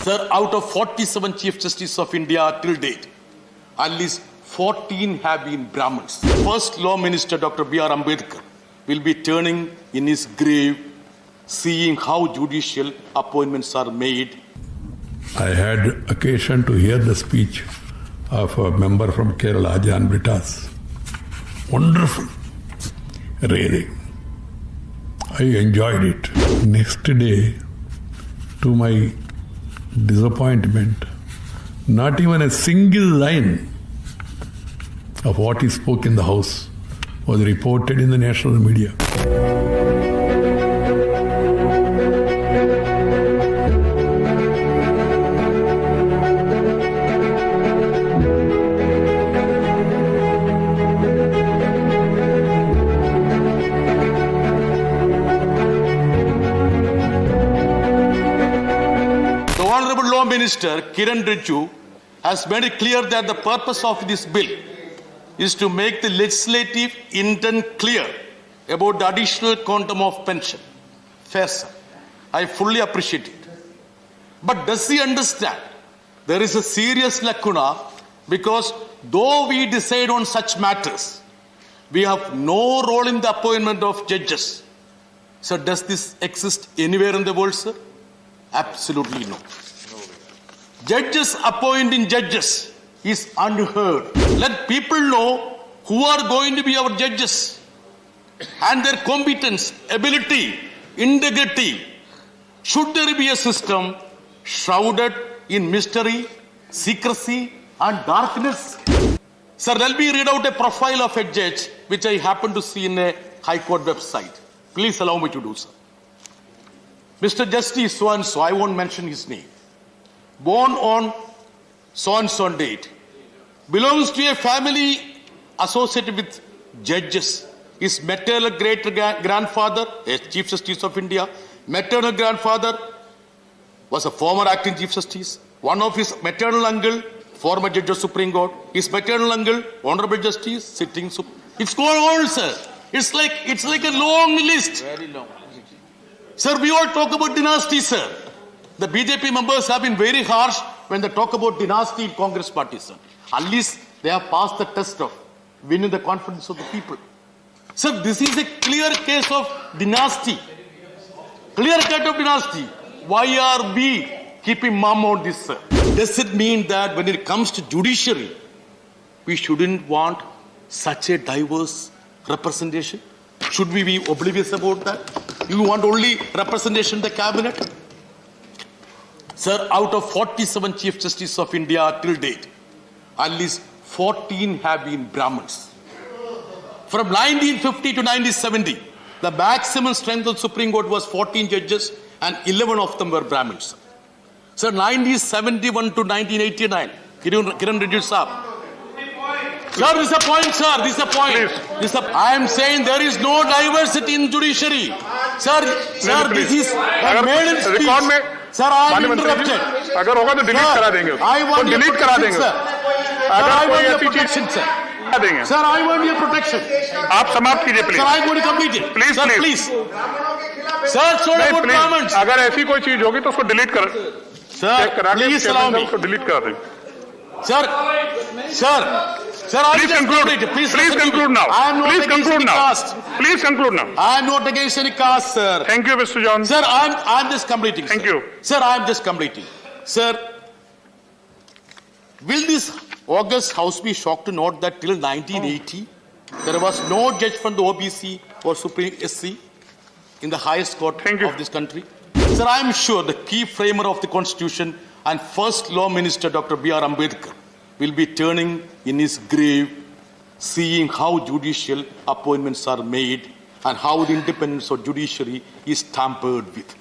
Sir, out of 47 Chief Justices of India till date, at least 14 have been Brahmins. First Law Minister Dr. B.R. Ambedkar will be turning in his grave, seeing how judicial appointments are made. I had occasion to hear the speech of a member from Kerala, Jan Britas. Wonderful. Really. I enjoyed it. Next day, to my disappointment, not even a single line of what he spoke in the House was reported in the national media. The Honorable Law Minister Kiran Rijiju has made it clear that the purpose of this bill is to make the legislative intent clear about the additional quantum of pension. Fair, sir. I fully appreciate it. But does he understand there is a serious lacuna because though we decide on such matters, we have no role in the appointment of judges. So does this exist anywhere in the world, sir? Absolutely no. Judges appointing judges is unheard. Let people know who are going to be our judges and their competence, ability, integrity. Should there be a system shrouded in mystery, secrecy, and darkness? Sir, let me read out a profile of a judge which I happen to see in a High Court website. Please allow me to do so. Mr. Justice so-and-so, I won't mention his name, born on so-and-so date, belongs to a family associated with judges. His maternal great-grandfather, a Chief Justice of India, maternal grandfather was a former acting Chief Justice. One of his maternal uncle, former Judge of Supreme Court. His maternal uncle, Honorable Justice, sitting. It's going on, sir. It's like a long list. Very long. Sir, we all talk about dynasty, sir. The BJP members have been very harsh when they talk about dynasty in Congress party, sir. At least they have passed the test of winning the confidence of the people. Sir, this is a clear case of dynasty. Clear cut of dynasty. Why are we keeping mum on this, sir? Does it mean that when it comes to judiciary, we shouldn't want such a diverse representation? Should we be oblivious about that? You want only representation in the cabinet? Sir, out of 47 Chief Justices of India till date, at least 14 have been Brahmins. From 1950 to 1970, the maximum strength of the Supreme Court was 14 judges and 11 of them were Brahmins. Sir, 1971 to 1989, Kiran Rijiju sir. Sir, this is a point, sir. This is a point. I am saying there is no diversity in judiciary. Sir, this is a maiden speech. Sir, I am interrupted. अगर होगा तो delete करा देंगे. I want तो delete करा देंगे. I want your protection, sir. देंगे. Sir, I want your protection. आप समाप्त कीजिए please. Sir, I want to complete it. Please, sir, please. Sir, so about comments. अगर ऐसी कोई चीज होगी तो उसको डिलीट कर. Sir, please allow me. उसको डिलीट करा देंगे. Sir, please conclude. Please conclude now. I am not please against conclude any now. caste. Please conclude now. I am not against any caste, sir. Thank you, Mr. John. Sir, I am just completing. Thank sir. you. Sir, I am just completing. Sir, will this August House be shocked to note that till 1980, there was no judge from the OBC or Supreme SC in the highest court of this country? Sir, I am sure the key framer of the Constitution and first Law Minister Dr. B.R. Ambedkar will be turning in his grave, seeing how judicial appointments are made and how the independence of judiciary is tampered with.